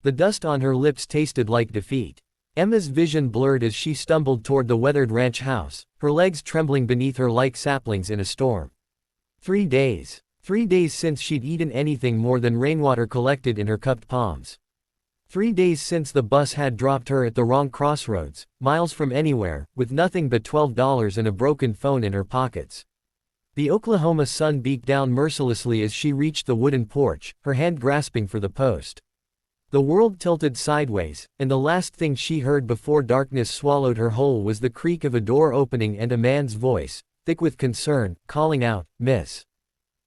The dust on her lips tasted like defeat. Emma's vision blurred as she stumbled toward the weathered ranch house, her legs trembling beneath her like saplings in a storm. 3 days. 3 days since she'd eaten anything more than rainwater collected in her cupped palms. 3 days since the bus had dropped her at the wrong crossroads, miles from anywhere, with nothing but $12 and a broken phone in her pockets. The Oklahoma sun beat down mercilessly as she reached the wooden porch, her hand grasping for the post. The world tilted sideways, and the last thing she heard before darkness swallowed her whole was the creak of a door opening and a man's voice, thick with concern, calling out, "Miss.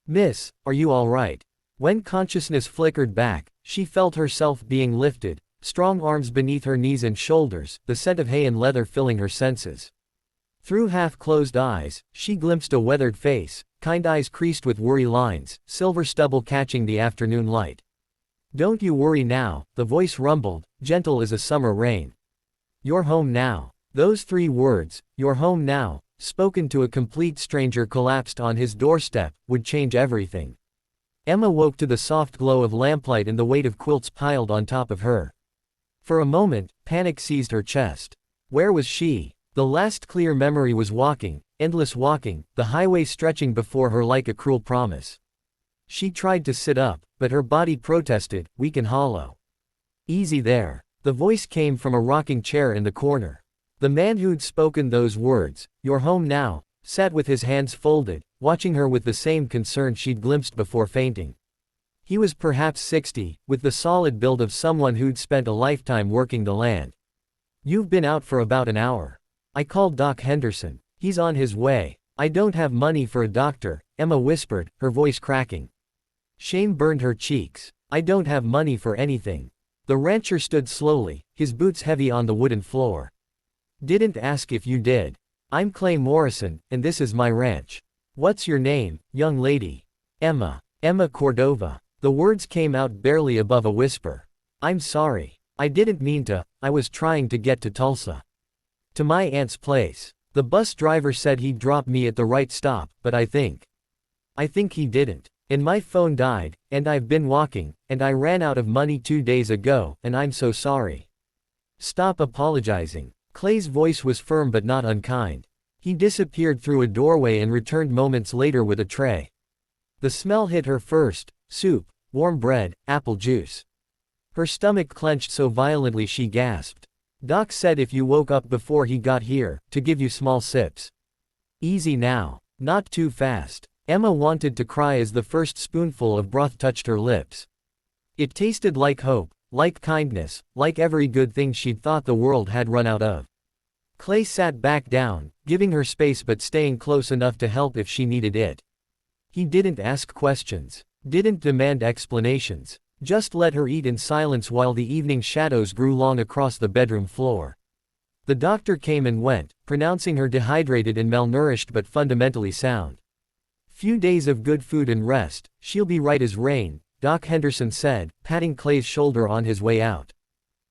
Miss, are you all right?" When consciousness flickered back, she felt herself being lifted, strong arms beneath her knees and shoulders, the scent of hay and leather filling her senses. Through half-closed eyes, she glimpsed a weathered face, kind eyes creased with worry lines, silver stubble catching the afternoon light. "Don't you worry now," the voice rumbled, gentle as a summer rain. "You're home now." Those 3 words, "you're home now," spoken to a complete stranger collapsed on his doorstep, would change everything. Emma woke to the soft glow of lamplight and the weight of quilts piled on top of her. For a moment, panic seized her chest. Where was she? The last clear memory was walking, endless walking, the highway stretching before her like a cruel promise. She tried to sit up, but her body protested, weak and hollow. "Easy there." The voice came from a rocking chair in the corner. The man who'd spoken those words, "You're home now," sat with his hands folded, watching her with the same concern she'd glimpsed before fainting. He was perhaps 60, with the solid build of someone who'd spent a lifetime working the land. "You've been out for about an hour. I called Doc Henderson. He's on his way." "I don't have money for a doctor," Emma whispered, her voice cracking. Shame burned her cheeks. "I don't have money for anything." The rancher stood slowly, his boots heavy on the wooden floor. "Didn't ask if you did. I'm Clay Morrison, and this is my ranch." "What's your name, young lady?" "Emma. Emma Cordova." The words came out barely above a whisper. "I'm sorry. I didn't mean to, I was trying to get to Tulsa. To my aunt's place. The bus driver said he'd drop me at the right stop, but I think he didn't. And my phone died, and I've been walking, and I ran out of money 2 days ago, and I'm so sorry." "Stop apologizing." Clay's voice was firm but not unkind. He disappeared through a doorway and returned moments later with a tray. The smell hit her first: soup, warm bread, apple juice. Her stomach clenched so violently she gasped. "Doc said if you woke up before he got here, to give you small sips." "Easy now. Not too fast." Emma wanted to cry as the first spoonful of broth touched her lips. It tasted like hope, like kindness, like every good thing she'd thought the world had run out of. Clay sat back down, giving her space but staying close enough to help if she needed it. He didn't ask questions, didn't demand explanations, just let her eat in silence while the evening shadows grew long across the bedroom floor. The doctor came and went, pronouncing her dehydrated and malnourished but fundamentally sound. "Few days of good food and rest, she'll be right as rain," Doc Henderson said, patting Clay's shoulder on his way out.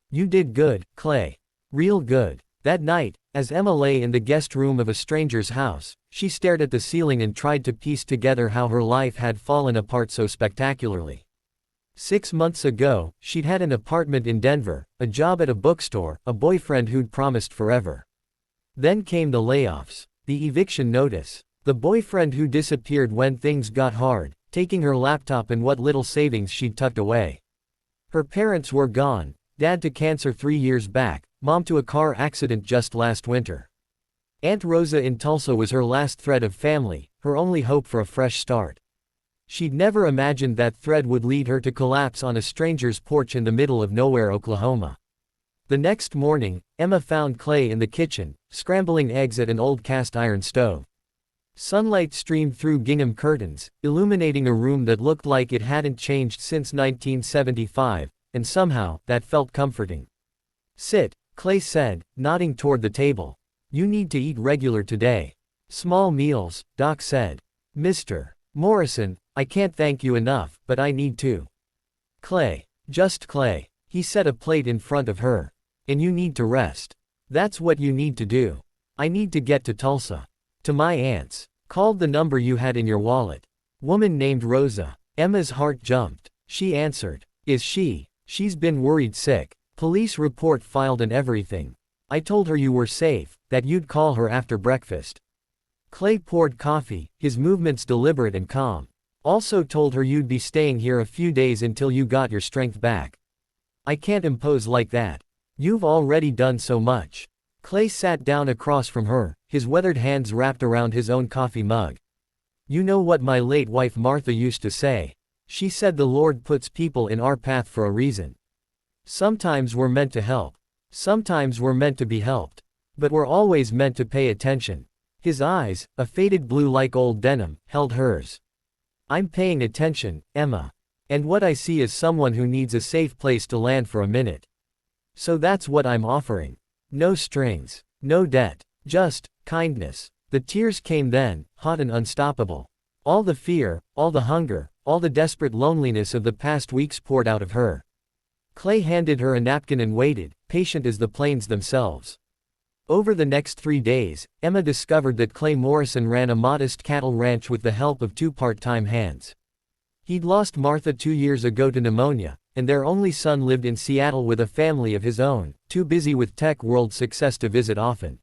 "You did good, Clay. Real good." That night, as Emma lay in the guest room of a stranger's house, she stared at the ceiling and tried to piece together how her life had fallen apart so spectacularly. 6 months ago, she'd had an apartment in Denver, a job at a bookstore, a boyfriend who'd promised forever. Then came the layoffs, the eviction notice. The boyfriend who disappeared when things got hard, taking her laptop and what little savings she'd tucked away. Her parents were gone, dad to cancer 3 years back, mom to a car accident just last winter. Aunt Rosa in Tulsa was her last thread of family, her only hope for a fresh start. She'd never imagined that thread would lead her to collapse on a stranger's porch in the middle of nowhere, Oklahoma. The next morning, Emma found Clay in the kitchen, scrambling eggs at an old cast iron stove. Sunlight streamed through gingham curtains, illuminating a room that looked like it hadn't changed since 1975, and somehow, that felt comforting. "Sit," Clay said, nodding toward the table. "You need to eat regular today." "Small meals," Doc said. "Mr. Morrison, I can't thank you enough, but I need to." "Clay. Just Clay." He set a plate in front of her. "And you need to rest. That's what you need to do. I need to get to Tulsa. To my aunt's. Called the number you had in your wallet. Woman named Rosa." Emma's heart jumped. She answered. "Is she?" She's been worried sick. Police report filed and everything. I told her you were safe, that you'd call her after breakfast. Clay poured coffee, his movements deliberate and calm. Also told her you'd be staying here a few days until you got your strength back. I can't impose like that. You've already done so much. Clay sat down across from her, his weathered hands wrapped around his own coffee mug. You know what my late wife Martha used to say. She said the Lord puts people in our path for a reason. Sometimes we're meant to help. Sometimes we're meant to be helped. But we're always meant to pay attention. His eyes, a faded blue like old denim, held hers. I'm paying attention, Emma. And what I see is someone who needs a safe place to land for a minute. So that's what I'm offering. No strings. No debt. Just kindness. The tears came then, hot and unstoppable. All the fear, all the hunger, all the desperate loneliness of the past weeks poured out of her. Clay handed her a napkin and waited, patient as the plains themselves. Over the next 3 days, Emma discovered that Clay Morrison ran a modest cattle ranch with the help of 2 part-time hands. He'd lost Martha 2 years ago to pneumonia, and their only son lived in Seattle with a family of his own, too busy with tech world success to visit often.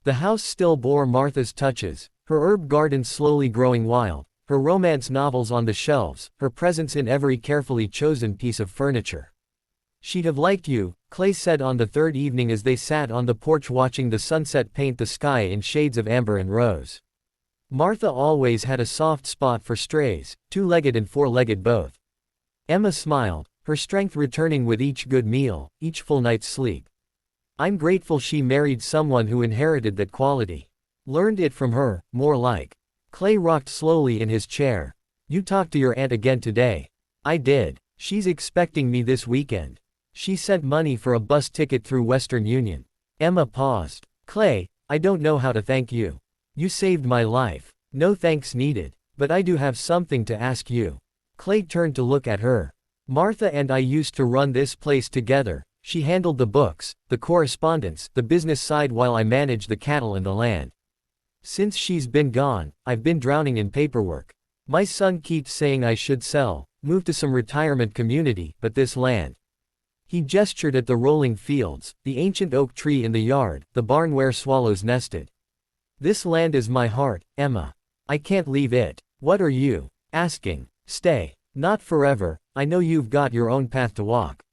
The house still bore Martha's touches, her herb garden slowly growing wild, her romance novels on the shelves, her presence in every carefully chosen piece of furniture. She'd have liked you, Clay said on the 3rd evening as they sat on the porch watching the sunset paint the sky in shades of amber and rose. Martha always had a soft spot for strays, 2-legged and 4-legged both. Emma smiled, her strength returning with each good meal, each full night's sleep. I'm grateful she married someone who inherited that quality. Learned it from her, more like. Clay rocked slowly in his chair. You talked to your aunt again today. I did. She's expecting me this weekend. She sent money for a bus ticket through Western Union. Emma paused. Clay, I don't know how to thank you. You saved my life. No thanks needed. But I do have something to ask you. Clay turned to look at her. Martha and I used to run this place together. She handled the books, the correspondence, the business side while I managed the cattle and the land. Since she's been gone, I've been drowning in paperwork. My son keeps saying I should sell, move to some retirement community, but this land. He gestured at the rolling fields, the ancient oak tree in the yard, the barn where swallows nested. This land is my heart, Emma. I can't leave it. What are you asking? Stay. Not forever, I know you've got your own path to walk.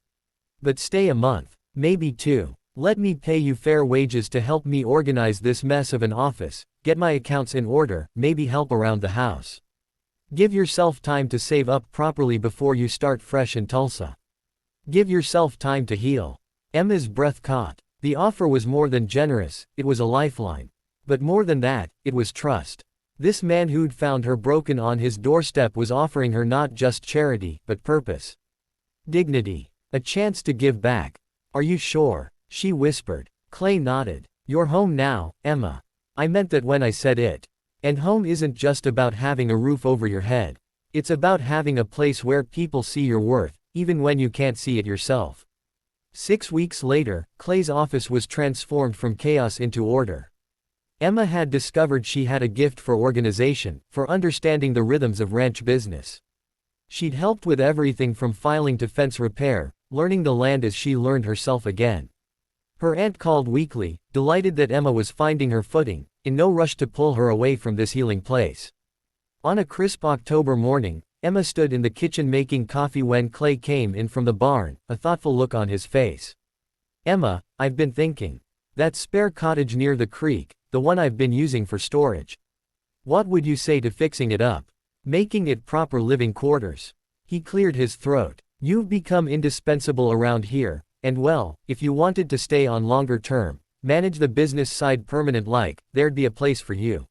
But stay a month, maybe 2. Let me pay you fair wages to help me organize this mess of an office, get my accounts in order, maybe help around the house. Give yourself time to save up properly before you start fresh in Tulsa. Give yourself time to heal. Emma's breath caught. The offer was more than generous, it was a lifeline. But more than that, it was trust. This man who'd found her broken on his doorstep was offering her not just charity, but purpose. Dignity. A chance to give back. Are you sure? She whispered. Clay nodded. You're home now, Emma. I meant that when I said it. And home isn't just about having a roof over your head. It's about having a place where people see your worth, even when you can't see it yourself. 6 weeks later, Clay's office was transformed from chaos into order. Emma had discovered she had a gift for organization, for understanding the rhythms of ranch business. She'd helped with everything from filing to fence repair, learning the land as she learned herself again. Her aunt called weekly, delighted that Emma was finding her footing, in no rush to pull her away from this healing place. On a crisp October morning, Emma stood in the kitchen making coffee when Clay came in from the barn, a thoughtful look on his face. Emma, I've been thinking. That spare cottage near the creek, the one I've been using for storage. What would you say to fixing it up? Making it proper living quarters? He cleared his throat. You've become indispensable around here, and well, if you wanted to stay on longer term, manage the business side permanent like, there'd be a place for you.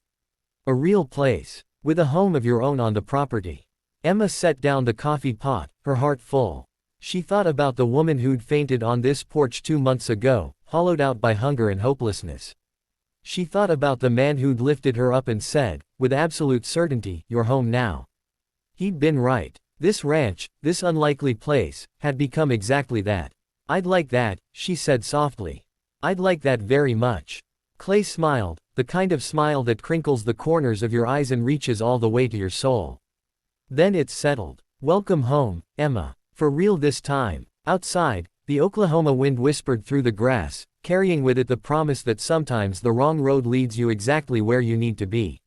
A real place. With a home of your own on the property. Emma set down the coffee pot, her heart full. She thought about the woman who'd fainted on this porch 2 months ago, hollowed out by hunger and hopelessness. She thought about the man who'd lifted her up and said, with absolute certainty, you're home now. He'd been right. This ranch, this unlikely place, had become exactly that. I'd like that, she said softly. I'd like that very much. Clay smiled, the kind of smile that crinkles the corners of your eyes and reaches all the way to your soul. Then it's settled. Welcome home, Emma. For real this time. Outside, the Oklahoma wind whispered through the grass, carrying with it the promise that sometimes the wrong road leads you exactly where you need to be.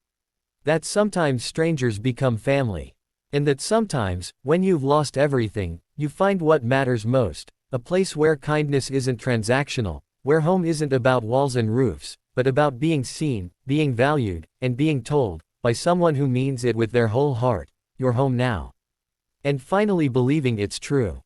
That sometimes strangers become family. And that sometimes, when you've lost everything, you find what matters most, a place where kindness isn't transactional, where home isn't about walls and roofs, but about being seen, being valued, and being told, by someone who means it with their whole heart, "You're home now." And finally believing it's true.